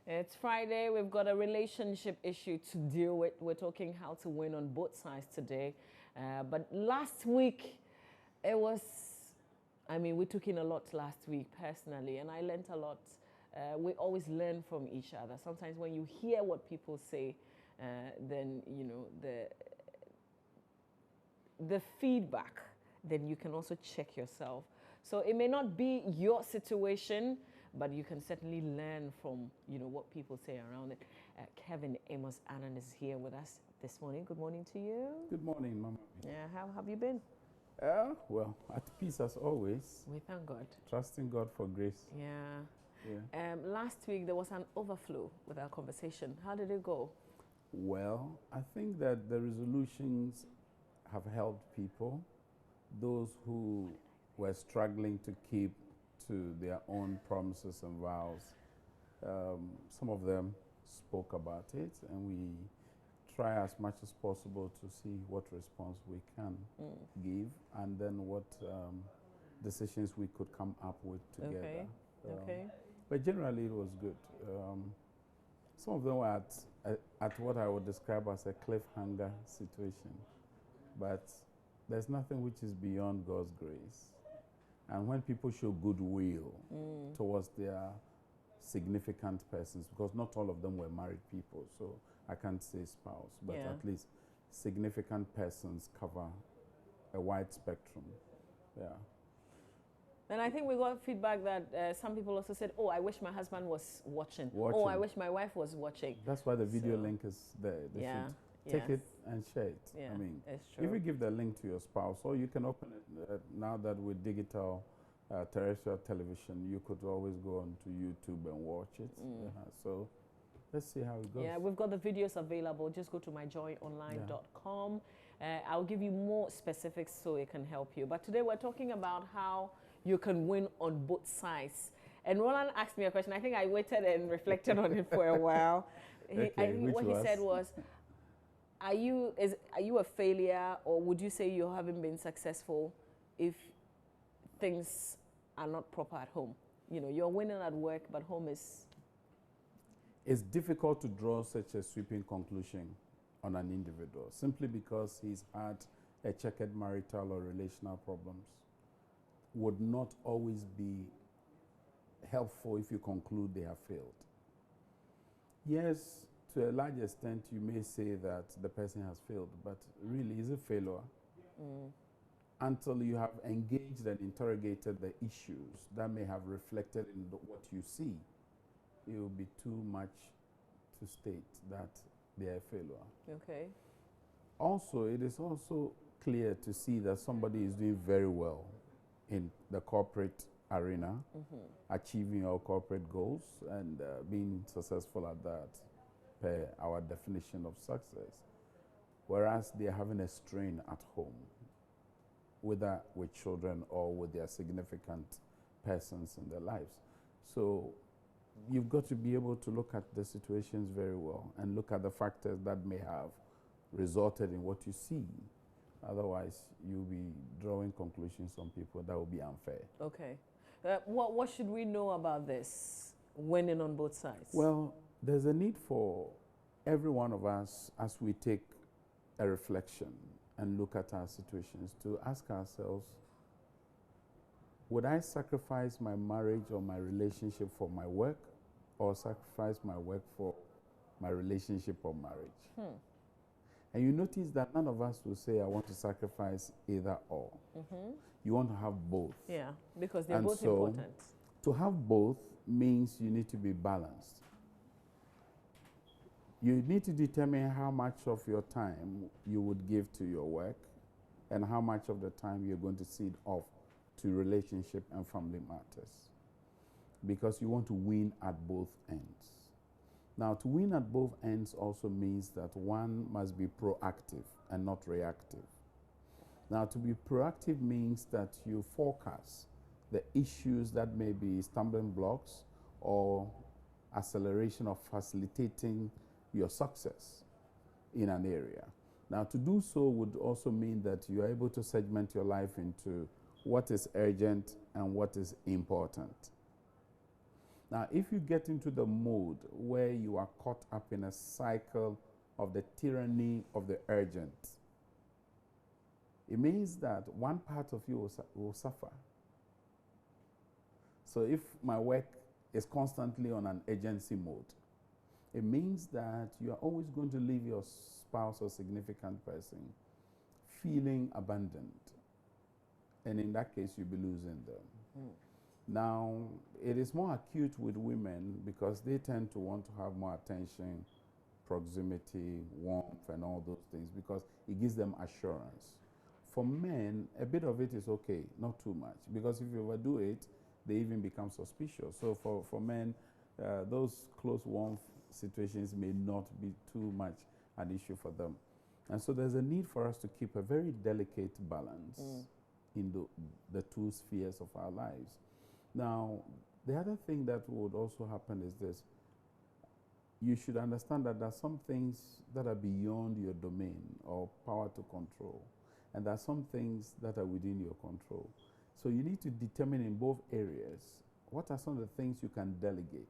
It's Friday. We've got a relationship issue to deal with. We're talking how to win on both sides today. But last week, it was, we took in a lot last week personally, and I learned a lot. We always learn from each other. Sometimes when you hear what people say, then, the feedback, then you can also check yourself. So it may not be your situation, but you can certainly learn from, what people say around it. Kevin Amos Annan is here with us this morning. Good morning to you. Good morning, Mama. Yeah, how have you been? Well, at peace as always. We thank God. Trusting God for grace. Yeah. Last week there was an overflow with our conversation. How did it go? Well, I think that the resolutions have helped people. Those who were struggling to keep to their own promises and vows. Some of them spoke about it, and we try as much as possible to see what response we can give, and then what decisions we could come up with together. Okay. But generally, it was good. Some of them were at what I would describe as a cliffhanger situation, but there's nothing which is beyond God's grace. And when people show goodwill towards their significant persons, because not all of them were married people, so I can't say spouse, but at least significant persons cover a wide spectrum. Yeah. And I think we got feedback that some people also said, "Oh, I wish my husband was watching. Oh, I wish my wife was watching." That's why the video link is there. They should take it and share it. Yeah, it's if true. you give the link to your spouse, or you can open it now that with digital terrestrial television, you could always go on to YouTube and watch it. So let's see how it goes. Yeah, we've got the videos available. Just go to myjoyonline.com. I'll give you more specifics so it can help you. But today we're talking about how you can win on both sides. And Roland asked me a question. I think I waited and reflected on it for a while. I think what he said was, are you a failure, or would you say you haven't been successful if things are not proper at home? You're winning at work, but home is... It's difficult to draw such a sweeping conclusion on an individual simply because he's had a checkered marital or relational problems. Would not always be helpful if you conclude they have failed. Yes, to a large extent, you may say that the person has failed, but really, is it failure? Until you have engaged and interrogated the issues that may have reflected in what you see, it will be too much to state that they are a failure. Okay. Also, it is also clear to see that somebody is doing very well in the corporate arena, achieving our corporate goals and being successful at that, per our definition of success. Whereas they are having a strain at home, whether with children or with their significant persons in their lives. So you've got to be able to look at the situations very well and look at the factors that may have resulted in what you see. Otherwise, you'll be drawing conclusions on people that will be unfair. Okay. What should we know about this, winning on both sides? Well, there's a need for every one of us, as we take a reflection and look at our situations, to ask ourselves, would I sacrifice my marriage or my relationship for my work, or sacrifice my work for my relationship or marriage? And you notice that none of us will say, I want to sacrifice either or. You want to have both. Yeah, because they're both important. To have both means you need to be balanced. You need to determine how much of your time you would give to your work and how much of the time you're going to cede off to relationship and family matters. Because you want to win at both ends. Now, to win at both ends also means that one must be proactive and not reactive. Now, to be proactive means that you forecast the issues that may be stumbling blocks or acceleration of facilitating your success in an area. Now, to do so would also mean that you are able to segment your life into what is urgent and what is important. Now, if you get into the mode where you are caught up in a cycle of the tyranny of the urgent, it means that one part of you will suffer. So if my work is constantly on an urgency mode, it means that you are always going to leave your spouse or significant person feeling abandoned. And in that case, you'll be losing them. Now, it is more acute with women because they tend to want to have more attention, proximity, warmth, and all those things because it gives them assurance. For men, a bit of it is okay, not too much, because if you overdo it, they even become suspicious. So for men, those close warmth situations may not be too much an issue for them. And so there's a need for us to keep a very delicate balance in the two spheres of our lives. Now, the other thing that would also happen is this. You should understand that there are some things that are beyond your domain or power to control, and there are some things that are within your control. So you need to determine in both areas what are some of the things you can delegate.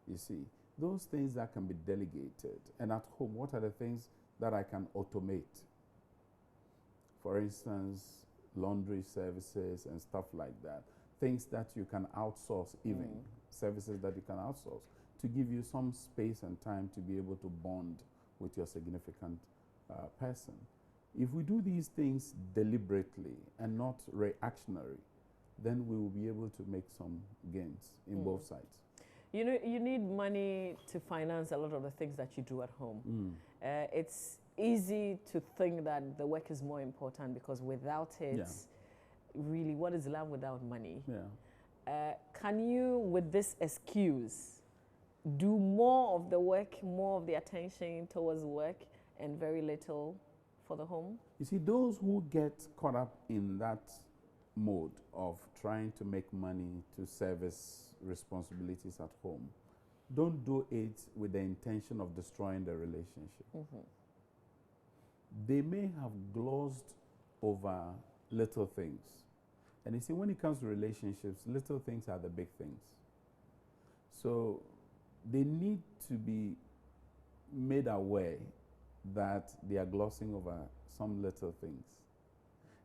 You see, those things that can be delegated. And at home, what are the things that I can automate? For instance, laundry services and stuff like that. Things that you can outsource even, services that you can outsource to give you some space and time to be able to bond with your significant person. If we do these things deliberately and not reactionary, then we will be able to make some gains in both sides. You know, you need money to finance a lot of the things that you do at home. It's easy to think that the work is more important because without it, really, what is love without money? Can you, with this excuse, do more of the work, more of the attention towards work, and very little for the home? You see, those who get caught up in that mode of trying to make money to service responsibilities at home don't do it with the intention of destroying the relationship. They may have glossed over little things. And you see, when it comes to relationships, little things are the big things. So they need to be made aware that they are glossing over some little things.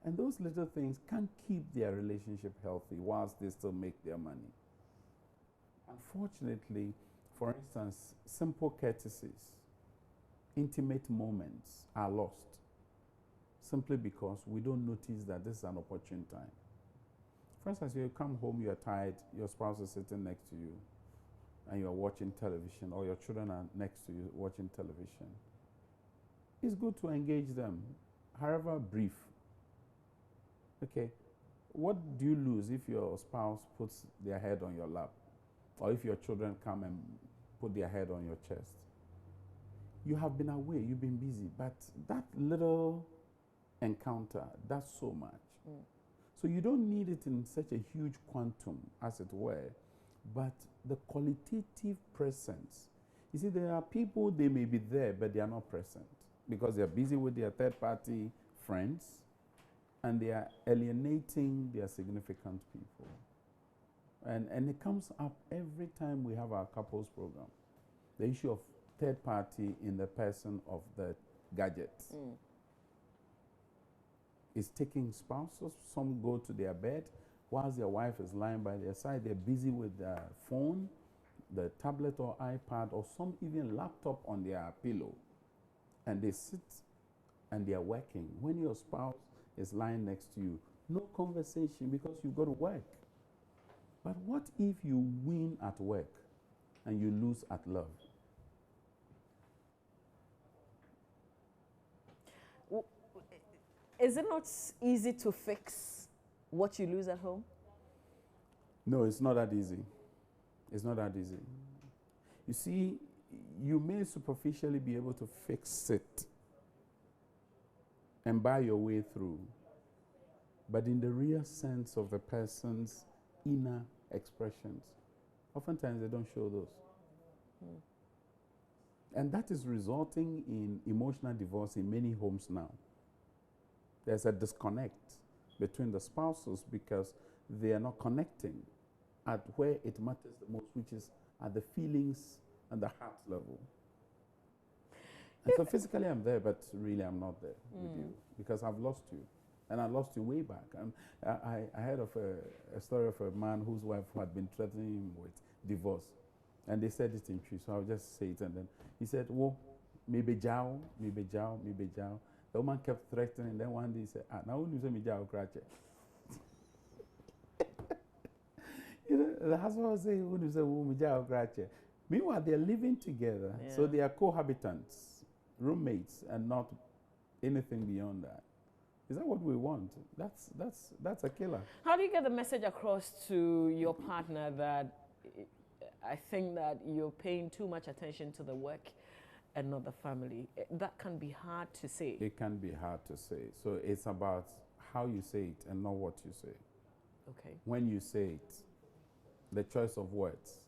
And those little things can keep their relationship healthy whilst they still make their money. Unfortunately, for instance, simple courtesies, intimate moments are lost simply because we don't notice that this is an opportune time. For instance, you come home, you're tired, your spouse is sitting next to you, and you're watching television, or your children are next to you watching television. It's good to engage them, however brief. Okay, what do you lose if your spouse puts their head on your lap? Or if your children come and put their head on your chest? You have been away, you've been busy, but that little encounter does so much. So you don't need it in such a huge quantum, as it were, but the qualitative presence. You see, there are people, they may be there, but they are not present because they are busy with their third-party friends and they are alienating their significant people. And it comes up every time we have our couples program. The issue of third party in the person of the gadgets. It's taking spouses. Some go to their bed whilst their wife is lying by their side. They're busy with their phone, the tablet or iPad, or some even laptop on their pillow. And they sit and they are working. When your spouse is lying next to you, no conversation because you've got to work. But what if you win at work and you lose at love? Is it not easy to fix what you lose at home? No, it's not that easy. It's not that easy. You see, you may superficially be able to fix it and buy your way through. But in the real sense of the person's inner expressions, oftentimes they don't show those. And that is resulting in emotional divorce in many homes now. There's a disconnect between the spouses because they are not connecting. at where it matters the most, which is at the feelings and the heart level. And so physically I'm there, but really I'm not there with you because I've lost you. And I lost you way back. I heard of a story of a man whose wife had been threatening him with divorce. And they said it in tree, so I'll just say it. And then he said, "Whoa, maybe Jao, maybe Jao, maybe Jao." The woman kept threatening. Then one day he said, "Now when you say me Jao, crache." You know, the husband was saying, "When you say me Jao, crache." Meanwhile, they're living together, so they are cohabitants, roommates, and not anything beyond that. Is that what we want? That's a killer. How do you get the message across to your partner that I think that you're paying too much attention to the work and not the family? That can be hard to say. It can be hard to say. So it's about how you say it and not what you say. Okay. When you say it, the choice of words.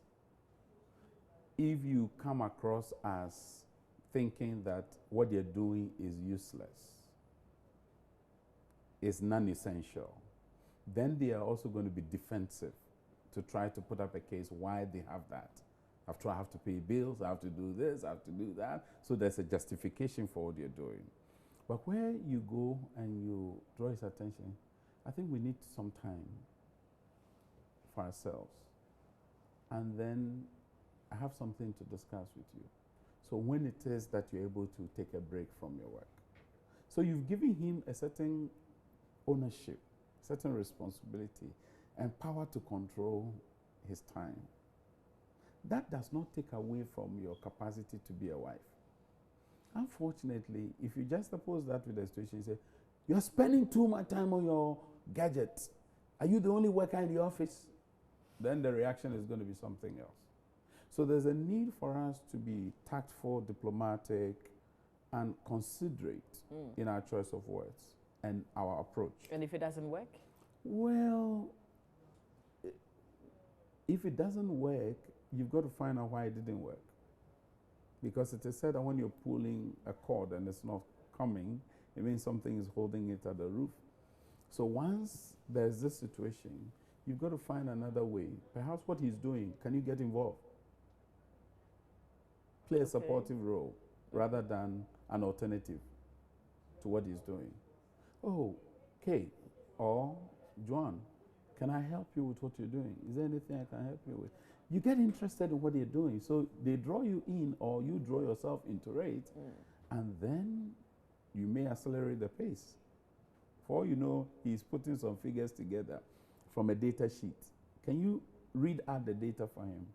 If you come across as thinking that what you're doing is useless, is non-essential, then they are also going to be defensive to try to put up a case why they have that. After I have to pay bills, I have to do this, I have to do that. So there's a justification for what you're doing. But where you go and you draw his attention, I think we need some time for ourselves. And then I have something to discuss with you. So when it is that you're able to take a break from your work. So you've given him a certain ownership, certain responsibility, and power to control his time. That does not take away from your capacity to be a wife. Unfortunately, if you just oppose that with the situation, you say, "You're spending too much time on your gadgets. Are you the only worker in the office?" Then the reaction is going to be something else. So there's a need for us to be tactful, diplomatic, and considerate in our choice of words and our approach. And if it doesn't work? Well, if it doesn't work, you've got to find out why it didn't work. Because it is said that when you're pulling a cord and it's not coming, it means something is holding it at the roof. So once there's this situation, you've got to find another way. Perhaps what he's doing, can you get involved? Play a supportive role rather than an alternative to what he's doing. "Oh, Kay or Joan, can I help you with what you're doing? Is there anything I can help you with?" You get interested in what they're doing. So they draw you in or you draw yourself into it, and then you may accelerate the pace. For all you know, he's putting some figures together from a data sheet. Can you read out the data for him?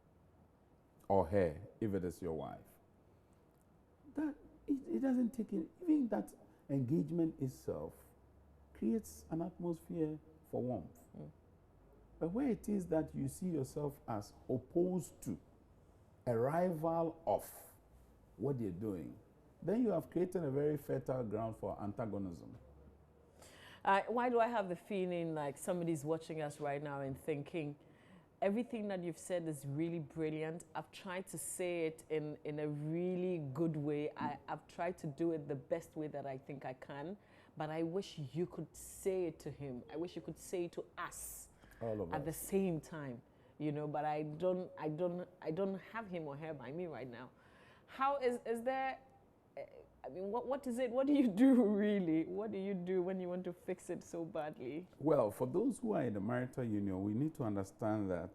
Or her, if it is your wife. That it doesn't take it. Even that engagement itself creates an atmosphere for warmth. But where it is that you see yourself as opposed to, a rival of what they're doing, then you have created a very fertile ground for antagonism. Why do I have the feeling like somebody's watching us right now and thinking, everything that you've said is really brilliant. I've tried to say it in a really good way. I've tried to do it the best way that I think I can, but I wish you could say it to him. I wish you could say it to us at the same time, you know, but I don't have him or her by me right now. How is there, I mean, what is it? What do you do really? What do you do when you want to fix it so badly? Well, for those who are in the marital union, we need to understand that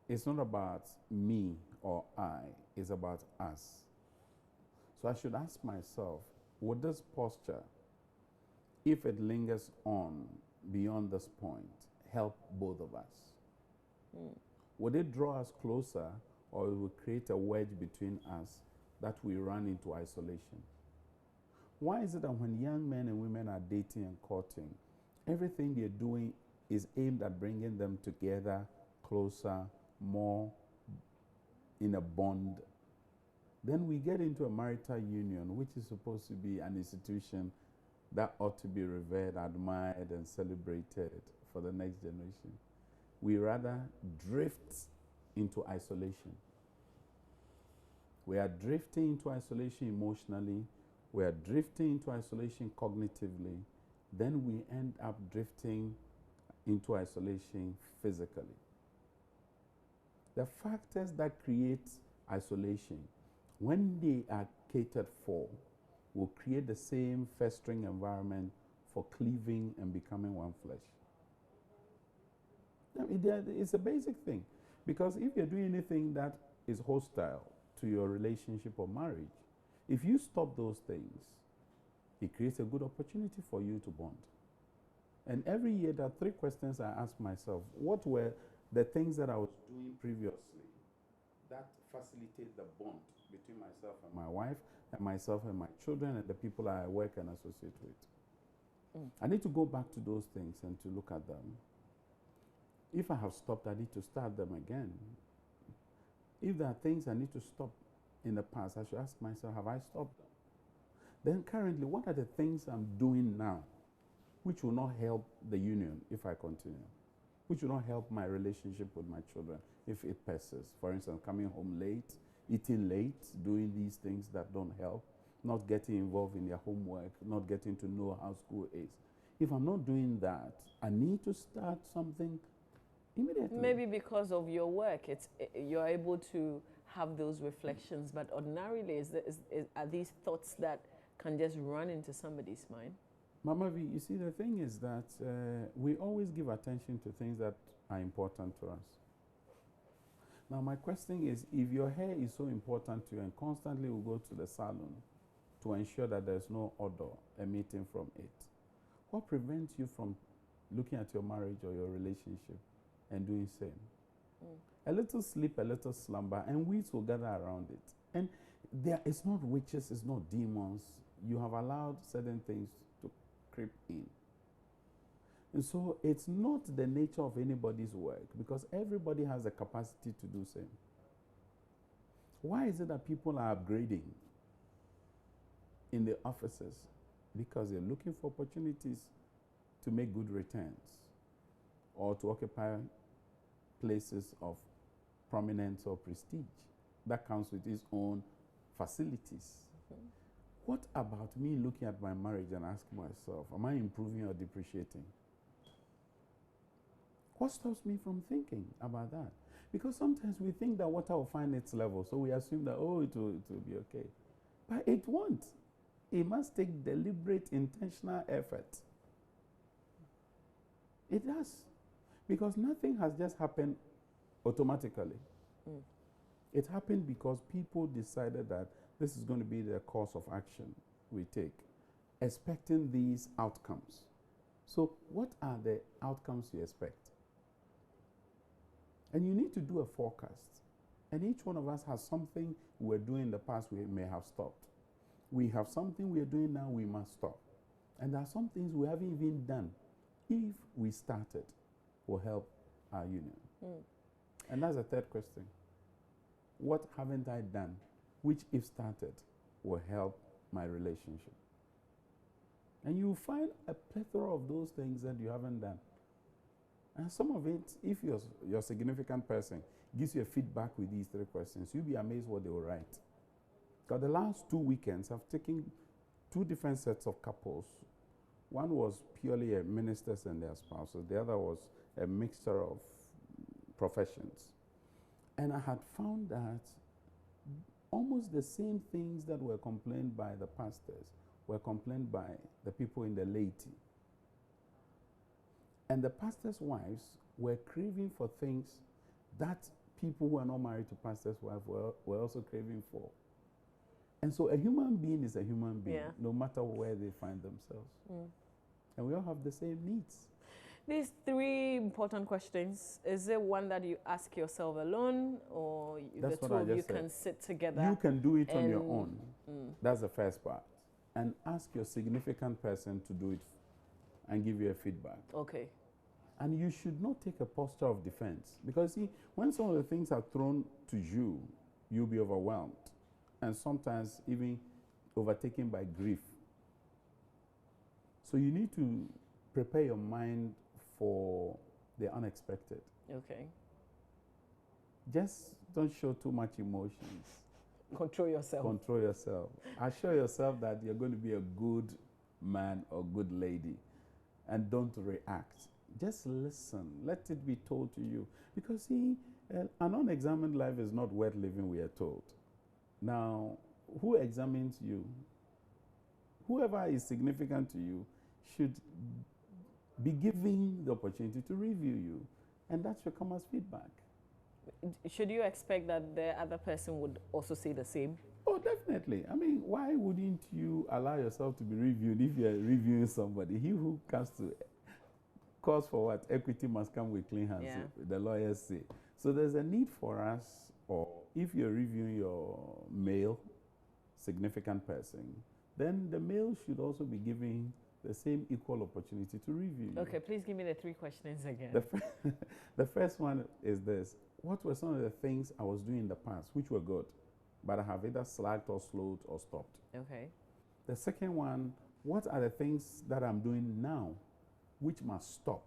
it's not about me or I, it's about us. So I should ask myself, would this posture, if it lingers on beyond this point, help both of us? Would it draw us closer, or it will create a wedge between us that we run into isolation? Why is it that when young men and women are dating and courting, everything they're doing is aimed at bringing them together, closer, more in a bond? Then we get into a marital union, which is supposed to be an institution that ought to be revered, admired, and celebrated for the next generation. We rather drift into isolation. We are drifting into isolation emotionally. We are drifting into isolation cognitively. Then we end up drifting into isolation physically. The factors that create isolation, when they are catered for, will create the same festering environment for cleaving and becoming one flesh. I mean, it's a basic thing. Because if you're doing anything that is hostile to your relationship or marriage, if you stop those things, it creates a good opportunity for you to bond. And every year, there are 3 questions I ask myself. What were the things that I was doing previously that facilitate the bond between myself and my wife, and myself and my children, and the people I work and associate with? I need to go back to those things and to look at them. If I have stopped, I need to start them again. If there are things I need to stop in the past, I should ask myself, have I stopped them? Then currently, what are the things I'm doing now which will not help the union if I continue? Which will not help my relationship with my children if it persists? For instance, coming home late, eating late, doing these things that don't help, not getting involved in their homework, not getting to know how school is. If I'm not doing that, I need to start something immediately. Maybe because of your work, you're able to have those reflections, but ordinarily, are these thoughts that can just run into somebody's mind? Mama V, you see, the thing is that we always give attention to things that are important to us. Now, my question is, if your hair is so important to you and constantly will go to the salon to ensure that there's no odor emitting from it, what prevents you from looking at your marriage or your relationship and doing same? A little sleep, a little slumber, and weeds will gather around it. And it's not witches, it's not demons. You have allowed certain things to creep in. And so it's not the nature of anybody's work, because everybody has the capacity to do same. Why is it that people are upgrading in the offices? Because they're looking for opportunities to make good returns or to occupy places of prominence or prestige. That comes with its own facilities. What about me looking at my marriage and asking myself, am I improving or depreciating? What stops me from thinking about that? Because sometimes we think that water will find its level, so we assume that, oh, it will be okay. But it won't. It must take deliberate, intentional effort. It does. Because nothing has just happened automatically. It happened because people decided that this is going to be the course of action we take, expecting these outcomes. So what are the outcomes you expect? And you need to do a forecast. And each one of us has something we were doing in the past we may have stopped. We have something we are doing now we must stop. And there are some things we haven't even done. If we started, will help our union. And that's the third question. What haven't I done, which if started, will help my relationship? And you find a plethora of those things that you haven't done. And some of it, if your significant person gives you a feedback with these 3 questions, you'll be amazed what they will write. Because the last 2 weekends, I've taken 2 different sets of couples. One was purely ministers and their spouses. The other was a mixture of professions. And I had found that almost the same things that were complained by the pastors were complained by the people in the laity. And the pastors' wives were craving for things that people who are not married to pastors' wives were also craving for. And so a human being is a human being, no matter where they find themselves. And we all have the same needs. These 3 important questions, is it one that you ask yourself alone, or the two of you can sit together? You can do it on your own. That's the first part. And ask your significant person to do it and give you a feedback. Okay. And you should not take a posture of defense. Because see, when some of the things are thrown to you, you'll be overwhelmed. And sometimes even overtaken by grief. So you need to prepare your mind for the unexpected. Okay. Just don't show too much emotions. Control yourself. Control yourself. Assure yourself that you're going to be a good man or good lady. And don't react Just listen. Let it be told to you. Because, see, an unexamined life is not worth living, we are told. Now, who examines you? Whoever is significant to you should be given the opportunity to review you. And that should come as feedback. Should you expect that the other person would also say the same? Oh, definitely. I mean, why wouldn't you allow yourself to be reviewed if you're reviewing somebody? He who comes to cause for what? Equity must come with clean hands, Yeah. the lawyers say. So there's a need for us, or if you're reviewing your male significant person, then the male should also be given the same equal opportunity to review you. Okay, please give me the 3 questions again. The first one is this. What were some of the things I was doing in the past which were good, but I have either slacked or slowed or stopped? Okay. The second one, what are the things that I'm doing now which must stop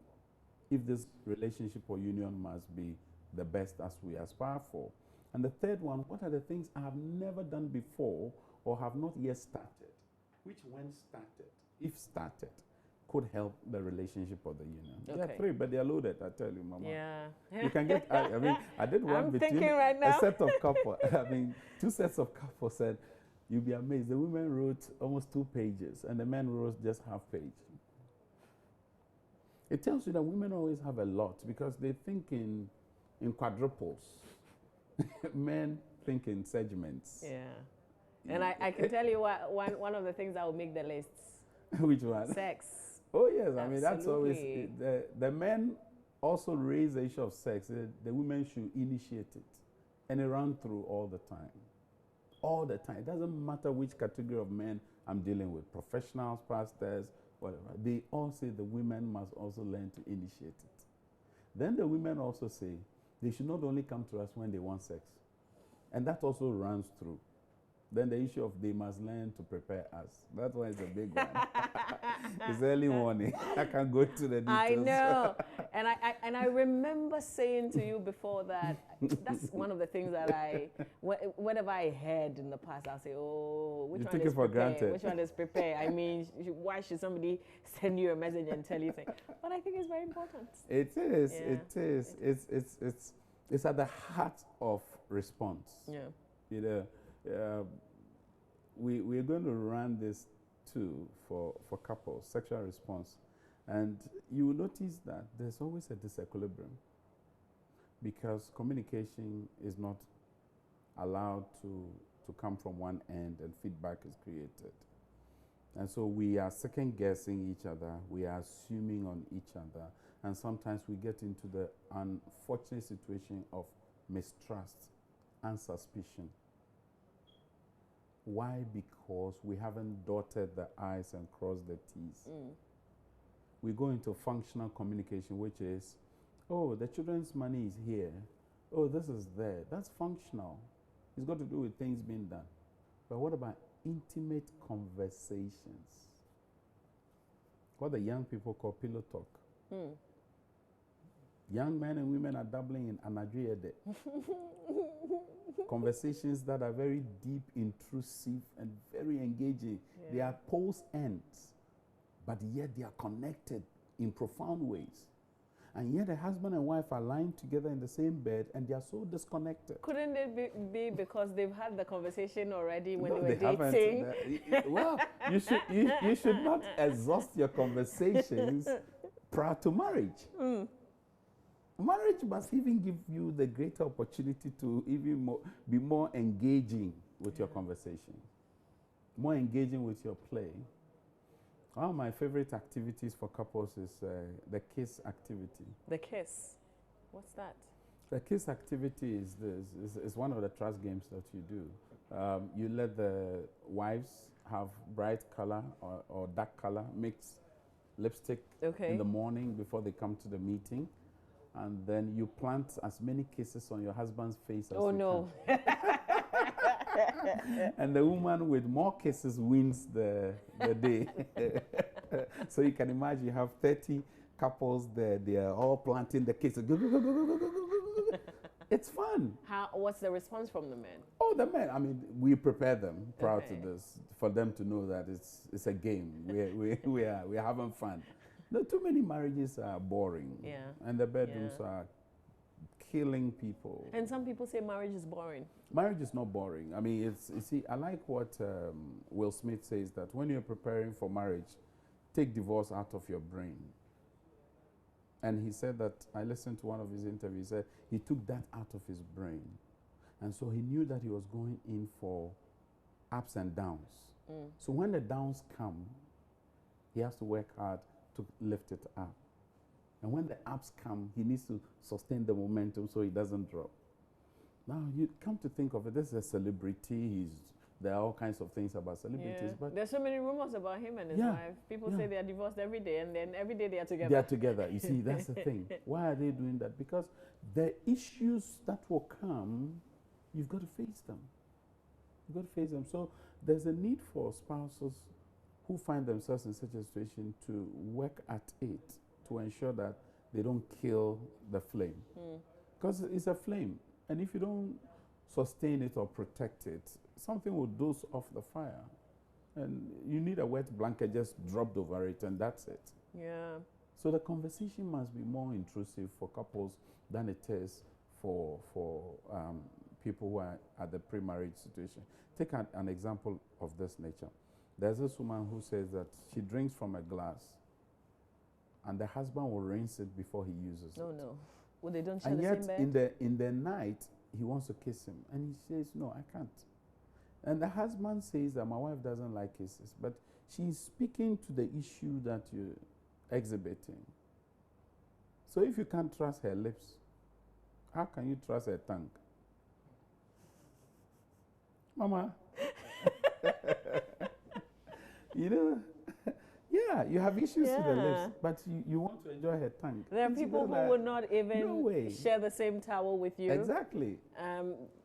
if this relationship or union must be the best as we aspire for? And the third one, what are the things I have never done before or have not yet started, which when started, if started, could help the relationship or the union? Okay. There are 3, but they are loaded, I tell you, Mama. Yeah. You can get, I mean, I did one I'm between thinking right now. a set of couple. I mean, 2 sets of couples said, you'll be amazed. The women wrote almost 2 pages, and the men wrote just half page. It tells you that women always have a lot because they think in quadruples. Men think in segments. Yeah. And I can tell you one of the things that will make the lists. Which one? Sex. Oh, yes. I mean, that's always, Absolutely. the men also raise the issue of sex. The women should initiate it. And it runs through all the time. All the time. It doesn't matter which category of men I'm dealing with, professionals, pastors, whatever. They all say the women must also learn to initiate it. Then the women also say they should not only come to us when they want sex. And that also runs through. Then the issue of they must learn to prepare us. That one is a big one. It's early morning. I can't go into the details. I know. And I remember saying to you before that that's one of the things that whenever I heard in the past, I'll say, oh, which one is prepare? Which one is prepare? I mean, why should somebody send you a message and tell you things? But I think it's very important. It is. Yeah. It is. It's at the heart of response. Yeah. You know, we're going to run this too for couples, sexual response. And you will notice that there's always a disequilibrium because communication is not allowed to come from one end and feedback is created. And so we are second guessing each other, we are assuming on each other, and sometimes we get into the unfortunate situation of mistrust and suspicion. Why? Because we haven't dotted the I's and crossed the T's. We go into functional communication, which is, oh, the children's money is here. Oh, this is there. That's functional. It's got to do with things being done. But what about intimate conversations? What the young people call pillow talk. Young men and women are dabbling in anadriade. Conversations that are very deep, intrusive, and very engaging. Yeah. They are post ends, but yet they are connected in profound ways. And yet a husband and wife are lying together in the same bed and they are so disconnected. Couldn't it be because they've had the conversation already when No, they were dating? Well, you should not exhaust your conversations prior to marriage. Marriage must even give you the greater opportunity to even be more engaging with your conversation, more engaging with your play. One of my favorite activities for couples is the kiss activity. The kiss? What's that? The kiss activity is one of the trust games that you do. You let the wives have bright color or dark color mixed lipstick in the morning before they come to the meeting. And then you plant as many kisses on your husband's face as you can. And the woman with more kisses wins the day. So you can imagine you have 30 couples there. They are all planting the kisses. It's fun. What's the response from the men? Oh, the men. I mean, we prepare them prior to this for them to know that it's a game. We are having fun. No, too many marriages are boring. Yeah. And the bedrooms Yeah. are killing people. And some people say marriage is boring. Marriage is not boring. I mean, you see, I like what Will Smith says, that when you're preparing for marriage, take divorce out of your brain. And he said that, I listened to one of his interviews, he said he took that out of his brain. And so he knew that he was going in for ups and downs. So when the downs come, he has to work hard to lift it up. And when the ups come, he needs to sustain the momentum so he doesn't drop. Now, you come to think of it, this is a celebrity. There are all kinds of things about celebrities. But there's so many rumors about him and his wife. People say they are divorced every day, and then every day they are together. They are together. You see, that's the thing. Why are they doing that? Because the issues that will come, you've got to face them. You've got to face them. So there's a need for spouses who find themselves in such a situation to work at it, to ensure that they don't kill the flame. Because it's a flame. And if you don't sustain it or protect it, something will douse off the fire. And you need a wet blanket just dropped over it, and that's it. Yeah. So the conversation must be more intrusive for couples than it is for people who are at the pre-marriage situation. Take an example of this nature. There's this woman who says that she drinks from a glass, and the husband will rinse it before he uses it. No. Well, they don't share And the yet, same bed? in the night, he wants to kiss him, and he says, "No, I can't." And the husband says that my wife doesn't like kisses, but she's speaking to the issue that you're exhibiting. So if you can't trust her lips, how can you trust her tongue? Mama. You know, yeah, you have issues with the lips, but you want to enjoy her tongue. There are people who would not even share the same towel with you. Exactly.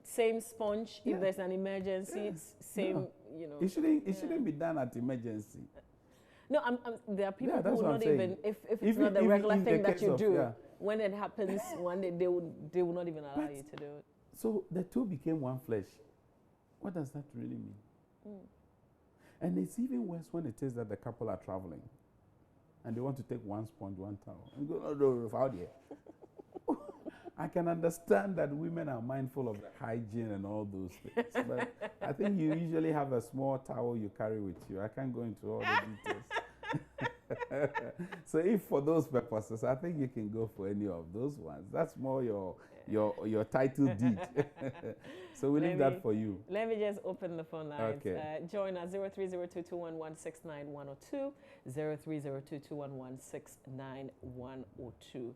Same sponge if there's an emergency. Same, you know. It shouldn't be done at emergency. No, there are people who will not even, if it's if not the regular thing that you do, of, when it happens one day, they will not even allow you to do it. So the two became one flesh. What does that really mean? And it's even worse when it is that the couple are traveling and they want to take one sponge, one towel. And go, no, out here. I can understand that women are mindful of the hygiene and all those things, but I think you usually have a small towel you carry with you. I can't go into all the details. So if for those purposes, I think you can go for any of those ones. That's more your title deed. So we leave that for you. Let me just open the phone lines. Okay. Join us 030221169102, 030221169102.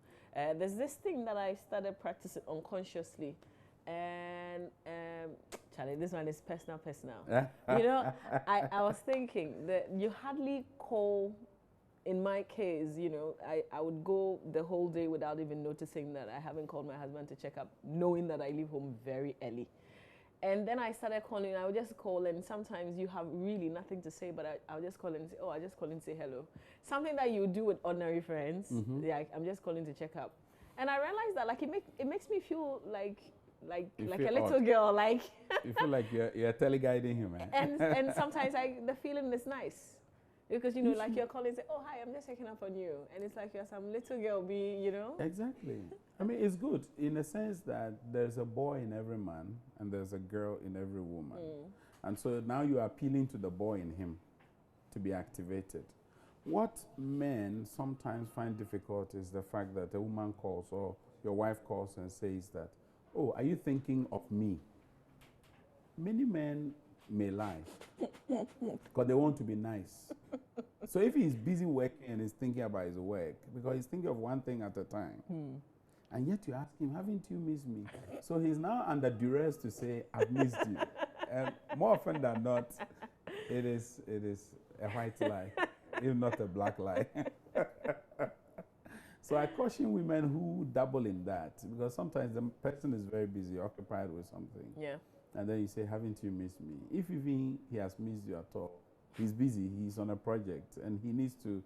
There's this thing that I started practicing unconsciously, and Charlie, this one is personal. You know, I was thinking that you hardly call. In my case, you know, I would go the whole day without even noticing that I haven't called my husband to check up, knowing that I leave home very early. And then I started calling. I would just call, and sometimes you have really nothing to say, but I'll just call and say, I just call and say hello. Something that you do with ordinary friends. Yeah, I'm just calling to check up. And I realized that like it makes me feel like a little girl, like you feel like you're teleguiding him, man. And sometimes the feeling is nice. Because, you know, like you're calling and say, oh, hi, I'm just checking up on you. And it's like you're some little girl, you know? Exactly. I mean, it's good in the sense that there's a boy in every man and there's a girl in every woman. And so now you're appealing to the boy in him to be activated. What men sometimes find difficult is the fact that a woman calls or your wife calls and says that, oh, are you thinking of me? Many men may lie because they want to be nice. So if he's busy working and he's thinking about his work, because he's thinking of one thing at a time, and yet you ask him, haven't you missed me? So he's now under duress to say, I've missed you. And more often than not, it is a white lie, if not a black lie. So I caution women who dabble in that, because sometimes the person is very busy, occupied with something. Yeah. And then you say, haven't you missed me? If even he has missed you at all, he's busy, he's on a project, and he needs to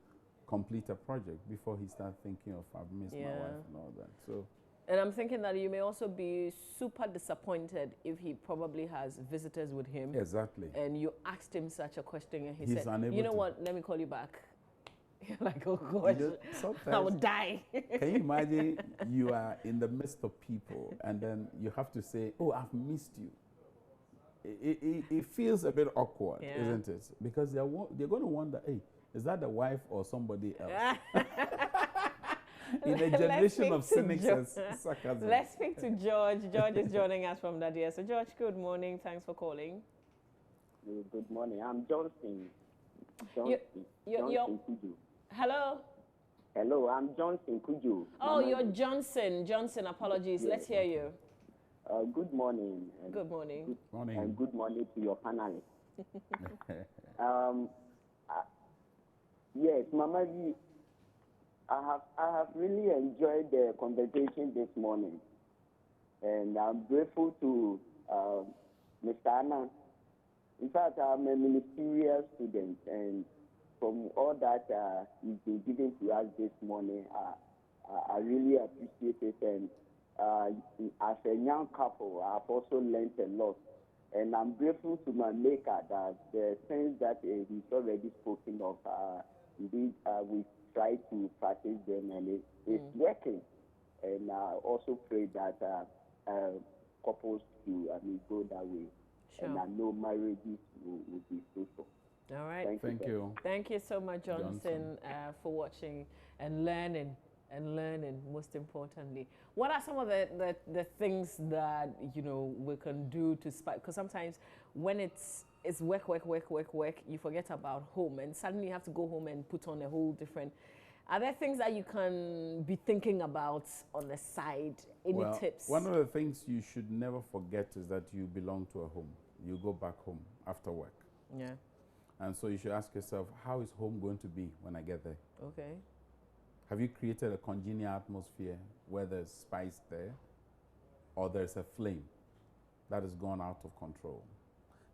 complete a project before he starts thinking of, I've missed my wife and all that. So. And I'm thinking that you may also be super disappointed if he probably has visitors with him. Exactly. And you asked him such a question and he he's said, you know what, let me call you back. You're like, oh gosh, I would die. Can you imagine you are in the midst of people and then you have to say, oh, I've missed you. It feels a bit awkward, isn't it? Because they're going to wonder, hey, is that the wife or somebody else? In a generation of cynics and sarcasm. Let's speak to George. George is joining us from Dadia. So, George, good morning. Thanks for calling. Good morning. I'm Johnson. Johnson Kuju. Hello? Hello, I'm Johnson Kuju. Oh, you're Johnson. Johnson, apologies. Yes. Let's hear you. Good morning. Good morning. Good morning. And good morning to your panelists. Yes, Mama G, I have really enjoyed the conversation this morning. And I'm grateful to Mr. Annan. In fact, I'm a ministerial student, and from all that he's been giving to us this morning, I really appreciate it. And as a young couple, I've also learned a lot. And I'm grateful to my maker that the things that he's already spoken of, indeed, we try to practice them, and it's working. And I also pray that couples to go that way. Sure. And I know marriages will be fruitful. All right. Thank you. Thank you so much, Johnson. For watching and learning, most importantly. What are some of the things that, we can do to spike? Because sometimes when it's work, you forget about home, and suddenly you have to go home and put on a whole different. Are there things that you can be thinking about on the side? Any tips? One of the things you should never forget is that you belong to a home. You go back home after work. Yeah. And so you should ask yourself, how is home going to be when I get there? Okay. Have you created a congenial atmosphere where there's spice there, or there's a flame that has gone out of control?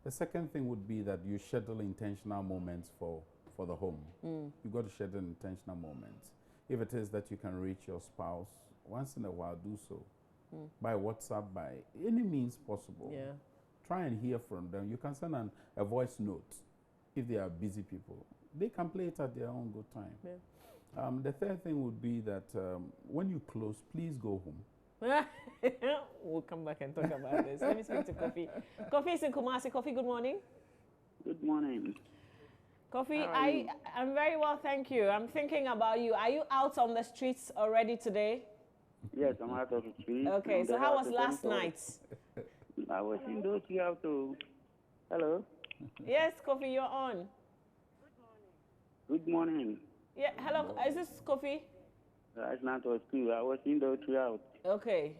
The second thing would be that you schedule intentional moments for the home. You've got to schedule intentional moments. If it is that you can reach your spouse, once in a while, do so. By WhatsApp, by any means possible. Yeah. Try and hear from them. You can send a voice note if they are busy people. They can play it at their own good time. Yeah. The third thing would be that when you close, please go home. We'll come back and talk about this. Let me speak to Kofi. Kofi is in Kumasi. Kofi, good morning. Good morning. Kofi, I'm very well, thank you. I'm thinking about you. Are you out on the streets already today? Yes, I'm out of the street. Okay, so how was last night? I was in those you have to. Hello? Yes, Kofi, you're on. Good morning. Yeah, hello. Is this Kofi? Last night was too. I was in those throughout. Okay.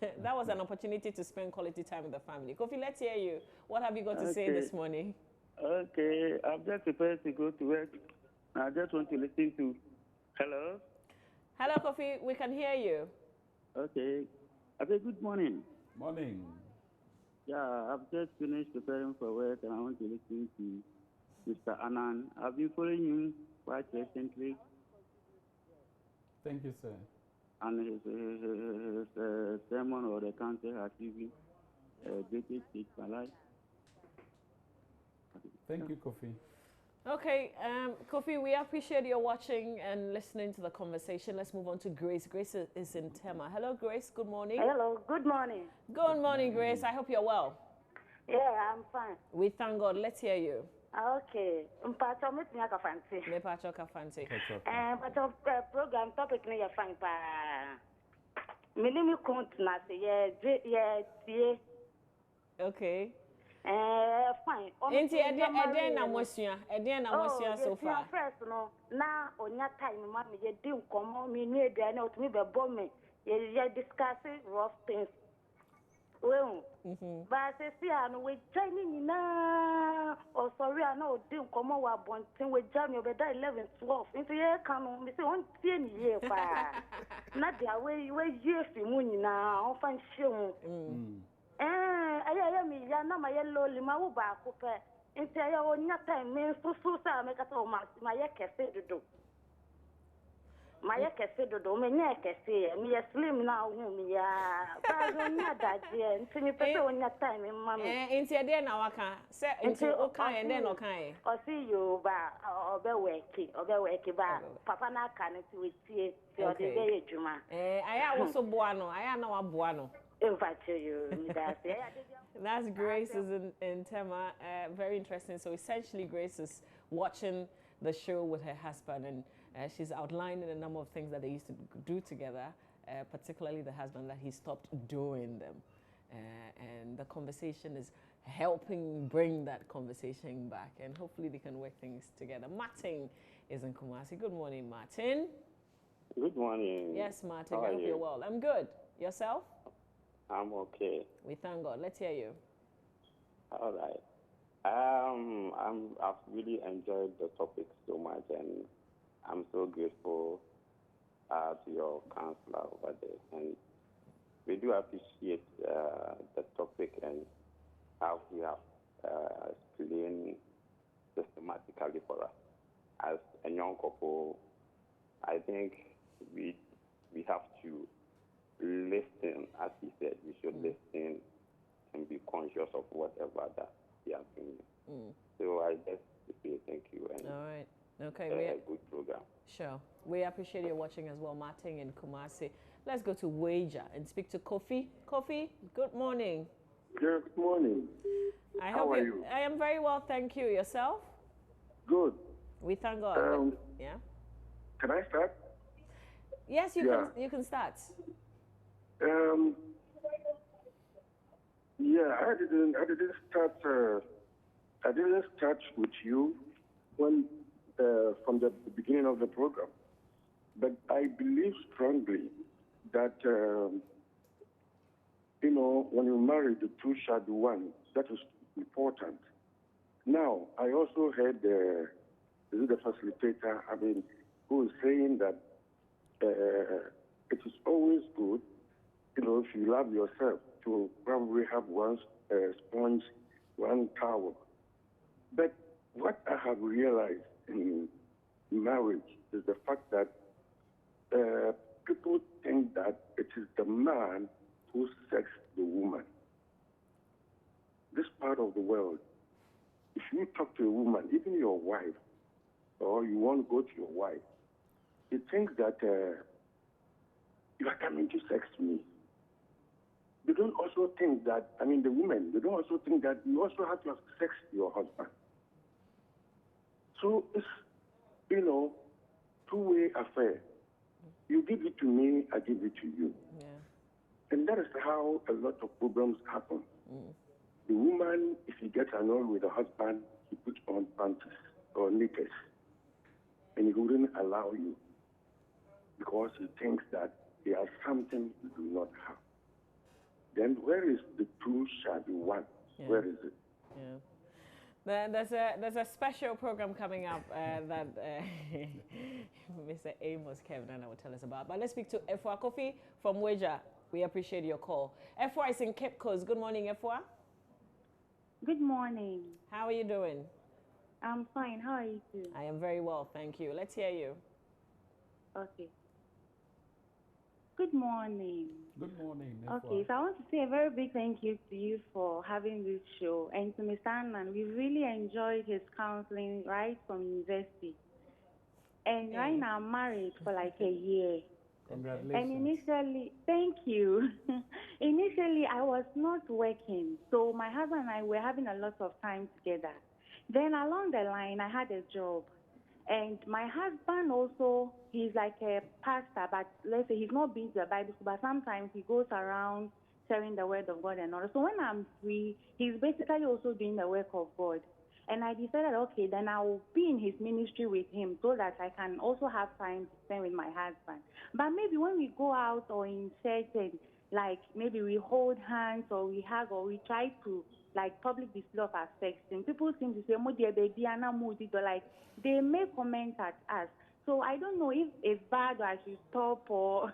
That was an opportunity to spend quality time with the family. Kofi, let's hear you. What have you got to say this morning? Okay, I'm just prepared to go to work. I just want to listen to. Hello? Hello, Kofi. We can hear you. Okay. Okay, good morning. Morning. Yeah, I've just finished preparing for work, and I want to listen to Mr. Annan. I've been following him quite recently. Thank you, sir. And his sermon or the council has given greatest take my life. Thank you, Kofi. Okay, Kofi, we appreciate your watching and listening to the conversation. Let's move on to Grace. Grace is in Tema. Hello, Grace. Good morning. Hello. Good morning. Good morning, Grace. I hope you're well. Yeah, I'm fine. We thank God. Let's hear you. Okay. Mpacho meet me akafanti. Me pacho kafanti. Pacho program topic ni ya fine pa. Minimi count na se ye. Okay. Fine. Enti eden na mwasua so far. First no na onya time ma me ye di nkomo me nu edua na otumi be bo me ye discuss rough things. Well, but I see I know we Chinese na or sorry I know di nkomo wa bontin we jam you be 11 12 into ye kan no me say on tie ni ye pa. Na dia we ye fi mu nyina on fan hye mu. I me ya na my yellow lima wo ba ko pe nti ya onya time me so sa me ka to ma ye kese do. My kese dodo me nya kese me slim na hu me ya ba zo nya daje nti me pese onya time mma me nti e dey na waka say nti o kan and then o kan o see you ba obe weki ba papa na aka ne ti wetie ti o de be edwuma aya wo so boa no aya na wa boa no invite you me that That's Grace is in Tema. Very interesting. So essentially, Grace is watching the show with her husband, and she's outlining a number of things that they used to do together, particularly the husband, that he stopped doing them. And the conversation is helping bring that conversation back, and hopefully they can work things together. Martin is in Kumasi. Good morning, Martin. Good morning. Yes, Martin. I hope you're well. I'm good. Yourself? I'm okay. We thank God. Let's hear you. All right. I've really enjoyed the topic so much, and I'm so grateful to your counselor over there. And we do appreciate the topic and how we have explained systematically for us. As a young couple, I think we have to listen, as he said, we should listen and be conscious of whatever that they are doing. So I just say thank you and all right. Okay, a good program. Sure. We appreciate you watching as well, Martin in Kumasi. Let's go to Wager and speak to Kofi. Kofi, good morning. Yeah, good morning. How are you? I am very well, thank you. Yourself? Good. We thank God. Yeah. Can I start? Yes, you can start. Yeah, I didn't start with you when from the beginning of the program, but I believe strongly that when you marry the two shall be one. That is important. Now, I also heard the facilitator, who is saying that it is always good, if you love yourself, to probably have one sponge, one towel. But what I have realized in marriage is the fact that people think that it is the man who sexes the woman. This part of the world, if you talk to a woman, even your wife, or you want to go to your wife, he thinks that you are coming to sex me. They don't also think that, the women, they don't also think that you also have to have sex with your husband. So it's, two-way affair. You give it to me, I give it to you. Yeah. And that is how a lot of problems happen. The woman, if he gets annoyed with the husband, he puts on panties or knickers, and he wouldn't allow you because he thinks that he has something you do not have. Then where is the two shall be one? Yeah. Where is it? Yeah. There's a special program coming up that Mr. Amos Kevin will tell us about. But let's speak to Efwa Kofi from Weja. We appreciate your call. Efwa is in Cape Coast. Good morning, Efwa. Good morning. How are you doing? I'm fine. How are you too? I am very well, thank you. Let's hear you. Okay. Good morning. Good morning. Okay, so I want to say a very big thank you to you for having this show, and to Mr. Annan. We really enjoyed his counseling right from university. And right now I'm married for like a year. Congratulations. And initially, thank you. Initially, I was not working, so my husband and I were having a lot of time together. Then along the line, I had a job. And my husband also, he's like a pastor, but let's say he's not been to the Bible school, but sometimes he goes around sharing the word of God and all. So when I'm free, he's basically also doing the work of God. And I decided, okay, then I will be in his ministry with him so that I can also have time to spend with my husband. But maybe when we go out or in church and like maybe we hold hands or we hug or we try to like public display of affection, people seem to say, "Mo dear baby, Anna moody," or like they may comment at us. So I don't know if it's bad or I should stop or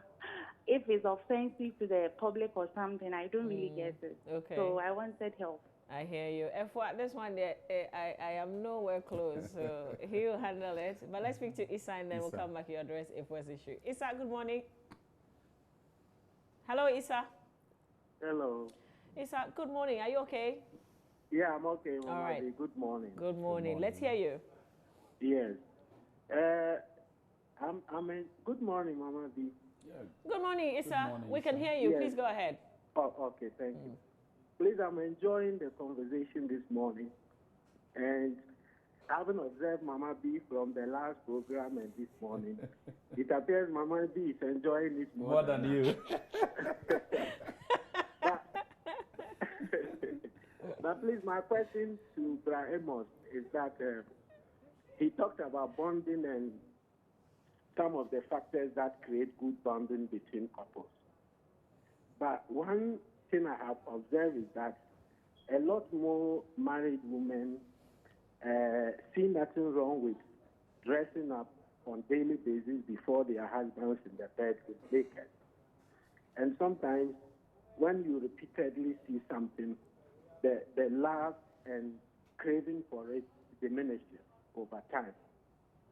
if it's offensive to the public or something, I don't really get it. Okay. So I wanted help. I hear you. F1, this one, I am nowhere close, so he'll handle it. But let's speak to Issa and then we'll come back to address F1's issue. Issa, good morning. Hello, Issa. Hello. Issa, good morning. Are you okay? Yeah, I'm okay. All right. Good morning. Good morning. Let's hear you. Yes. I'm in. Good morning, Mama B. Yeah. Good morning, Issa. Good morning, we can Issa. hear you. Yes. Please go ahead. Oh, okay. Thank you. Please, I'm enjoying the conversation this morning, and having observed Mama B from the last program and this morning, it appears Mama B is enjoying it More than you. But please, my question to Bra Amos is that he talked about bonding and some of the factors that create good bonding between couples. But one thing I have observed is that a lot more married women see nothing wrong with dressing up on daily basis before their husbands in the bed with naked. And sometimes when you repeatedly see something, the love and craving for it diminishes over time.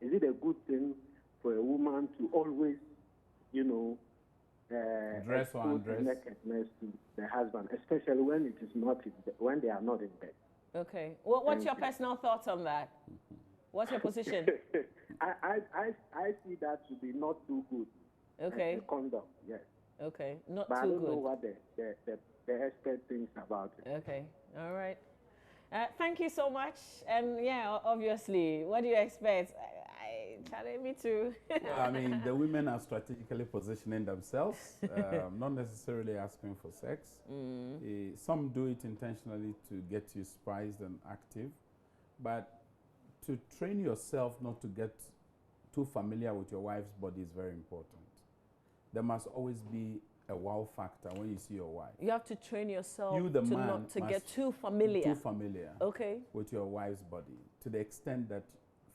Is it a good thing for a woman to always, dress or expose undress? nakedness to the husband, especially when it is not when they are not in bed? Okay. What's your personal thoughts on that? What's your position? I see that to be not too good. Okay. The conduct, yes. Okay. Not But too I don't good. know what the expert thinks about it. Okay. All right. Thank you so much. And yeah, obviously, what do you expect? Challenge me too. I mean, the women are strategically positioning themselves, not necessarily asking for sex. Some do it intentionally to get you spiced and active, but to train yourself not to get too familiar with your wife's body is very important. There must always be a wow factor when you see your wife. You have to train yourself You, the to man, not to must get too familiar. Too familiar Okay. with your wife's body, to the extent that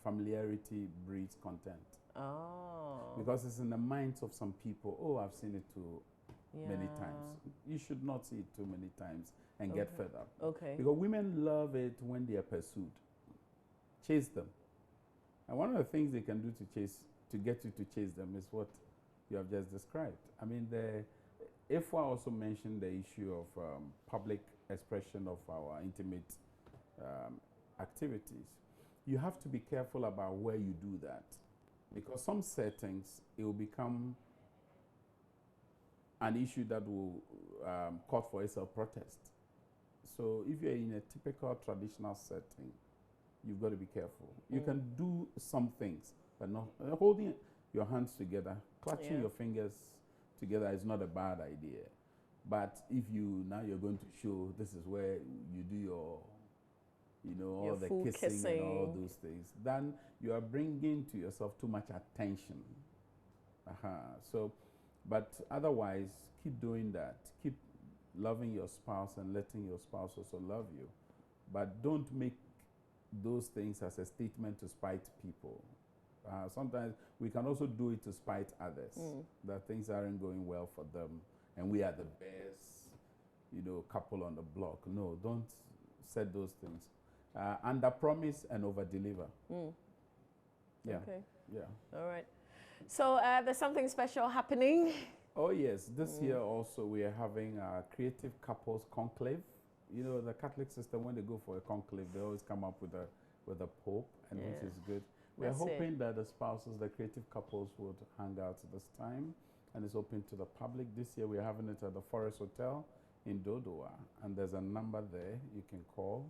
familiarity breeds content. Oh. Because it's in the minds of some people, oh, I've seen it too many times. You should not see it too many times and get fed up. Okay. Because women love it when they are pursued. Chase them. And one of the things they can do to get you to chase them is what you have just described. I mean, IFWA also mentioned the issue of public expression of our intimate activities. You have to be careful about where you do that, because some settings, it will become an issue that will call for itself protest. So if you're in a typical traditional setting, you've got to be careful. You can do some things, but not holding your hands together, clutching your fingers together is not a bad idea. But if you're going to show this is where you do your all the kissing and all those things, then you are bringing to yourself too much attention. So, but otherwise, keep doing that. Keep loving your spouse and letting your spouse also love you. But don't make those things as a statement to spite people. Sometimes we can also do it to spite others, that things aren't going well for them and we are the best, couple on the block. No, don't set those things. Under promise and over deliver. Yeah. Okay. Yeah. All right. So there's something special happening. Oh yes, this year also we are having a creative couples conclave. The Catholic system, when they go for a conclave, they always come up with a pope, and which is good. We're hoping that the spouses, the creative couples, would hang out this time, and it's open to the public. This year we're having it at the Forest Hotel in Dodowa, and there's a number there you can call.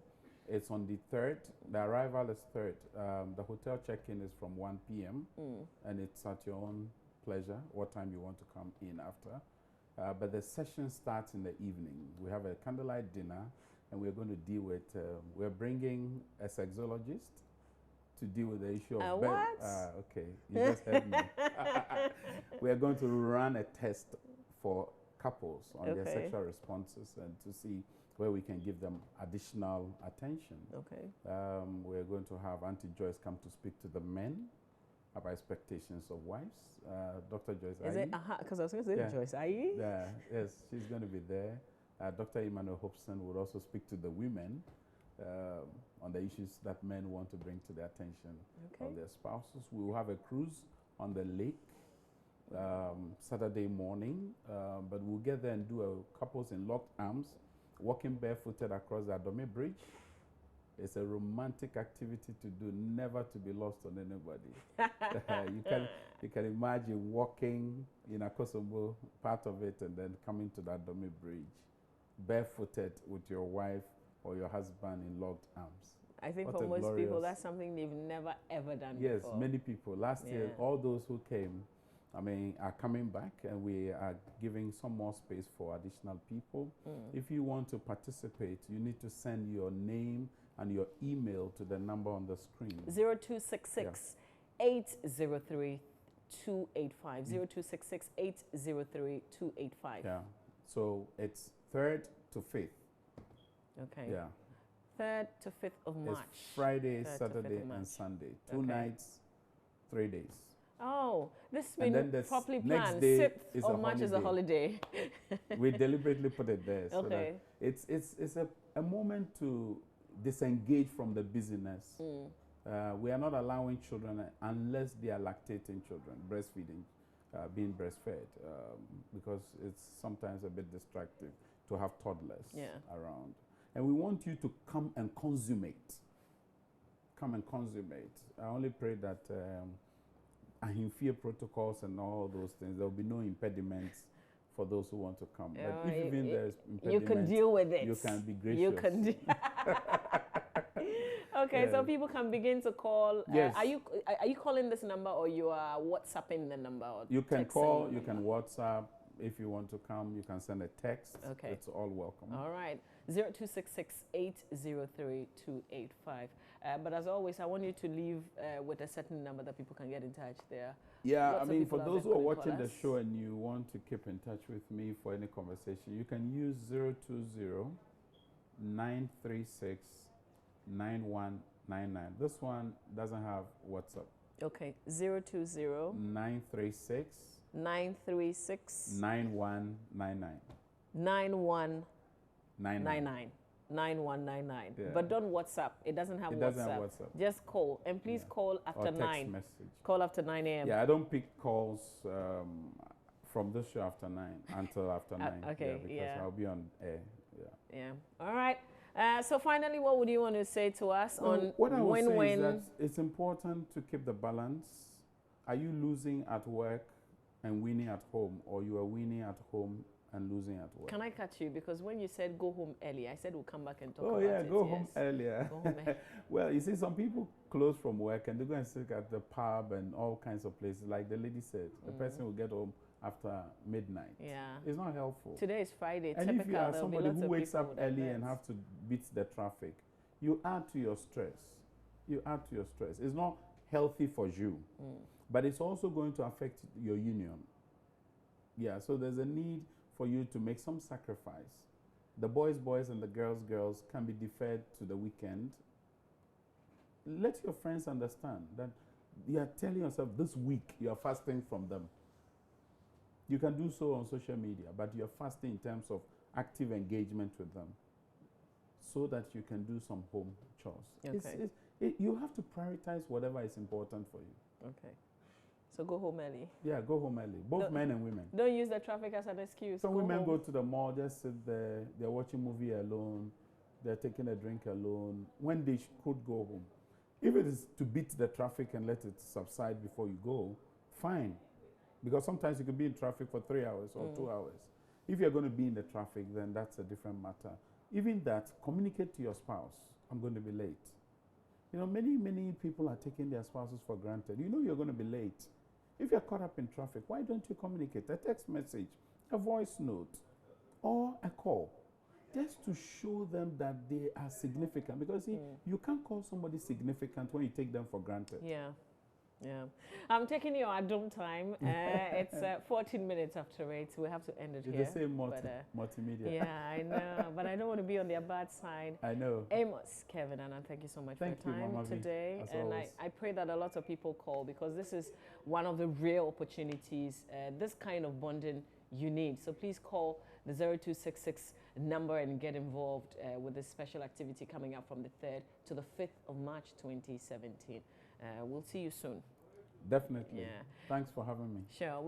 It's on the 3rd. The arrival is 3rd. The hotel check-in is from 1 p.m. And it's at your own pleasure what time you want to come in after. But the session starts in the evening. We have a candlelight dinner, and we're going to deal with, we're bringing a sexologist to deal with the issue of what? Okay, you just heard me. We are going to run a test for couples on their sexual responses and to see where we can give them additional attention. Okay. We're going to have Auntie Joyce come to speak to the men about expectations of wives. Dr. Joyce, Is it? Because I was going to say Yeah. Joyce. Are you? Yeah, yes, she's going to be there. Dr. Emmanuel Hobson will also speak to the women on the issues that men want to bring to the attention of their spouses. We will have a cruise on the lake Saturday morning, but we'll get there and do a couples in locked arms, walking barefooted across the Adome Bridge. It's a romantic activity to do, never to be lost on anybody. You can imagine walking in Akosombo, part of it, and then coming to the Adome Bridge, barefooted with your wife or your husband in locked arms. I think What for a most glorious- people, that's something they've never ever done Yes, before. many people. Last year, Yeah. all those who came, are coming back, and we are giving some more space for additional people. If you want to participate, you need to send your name and your email to the number on the screen. 0266 803 285. 0266 803 285. Yeah. So it's 3rd to 5th. Okay. Yeah. 3rd to 5th of March. It's Friday, 3rd to 5th Saturday, of March. and Sunday. 2 Okay. nights, 3 days. Oh, this has And then been there's properly next planned. day 6th is of a March is a holiday. We deliberately put it there. So Okay. that it's a moment to disengage from the busyness. We are not allowing children, unless they are lactating children, breastfeeding, being breastfed, because it's sometimes a bit distracting to have toddlers around. And we want you to come and consummate. Come and consummate. I only pray that ahimfia protocols and all those things, there will be no impediments for those who want to come. But if even there's impediments, you can deal with it. You can be gracious. You can Okay, so people can begin to call. Yes. Are you calling this number, or you are WhatsApping the number? Or You can texting call, the you can number? WhatsApp. If you want to come, you can send a text. Okay. It's all welcome. All right. 0266 803 285. But as always, I want you to leave with a certain number that people can get in touch there. Yeah, Lots I of mean, people for out those there who are couldn't call watching the us. show and you want to keep in touch with me for any conversation, you can use 020 936 9199. This one doesn't have WhatsApp. Okay. 020 936 936 9199. 9199. 9199. Yeah. But don't WhatsApp. It doesn't have It WhatsApp. doesn't have WhatsApp. Just call. And please call Or after text 9. message. Call after 9 a.m. Yeah, I don't pick calls from this show after 9 until after 9. okay, because yeah. I'll be on air. Yeah. Yeah. All right. So finally, what would you want to say to us on What I would say is win-win? that it's important to keep the balance. Are you losing at work and winning at home, or you are winning at home and losing at work? Can I cut you? Because when you said go home early, I said we'll come back and talk Oh about yeah, it. go home earlier. Go home early. Well, you see, some people close from work and they go and sit at the pub and all kinds of places. Like the lady said, the person will get home after midnight. Yeah. It's not helpful. Today is Friday. And Typical. if you are There'll be somebody lots who of wakes people up with early and events. have to beat the traffic, you add to your stress. You add to your stress. It's not healthy for you, but it's also going to affect your union. Yeah, so there's a need for you to make some sacrifice. The boys and the girls can be deferred to the weekend. Let your friends understand that you are telling yourself this week you are fasting from them. You can do so on social media, but you're fasting in terms of active engagement with them so that you can do some home chores. Okay. You have to prioritize whatever is important for you. Okay. So go home early. Yeah, go home early, both men and women. Don't use the traffic as an excuse. Some Go women home. go to the mall, just sit there, they're watching movie alone, they're taking a drink alone, when they could go home. If it is to beat the traffic and let it subside before you go, fine. Because sometimes you could be in traffic for 3 hours or 2 hours. If you're going to be in the traffic, then that's a different matter. Even that, communicate to your spouse, I'm going to be late. You know, many people are taking their spouses for granted. You know you're going to be late. If you're caught up in traffic, why don't you communicate? A text message, a voice note, or a call, just to show them that they are significant. Because see, you can't call somebody significant when you take them for granted. Yeah. Yeah. I'm taking your Adom time. It's 14 minutes after 8, so we have to end it here. It's the same multimedia. Yeah, I know, but I don't want to be on their bad side. I know. Amos, Kevin, Annan, thank you so much for your time today. And I pray that a lot of people call, because this is one of the rare opportunities, this kind of bonding you need. So please call the 0266 number and get involved with this special activity coming up from the 3rd to the 5th of March 2017. We'll see you soon. Definitely. Yeah. Thanks for having me. Sure.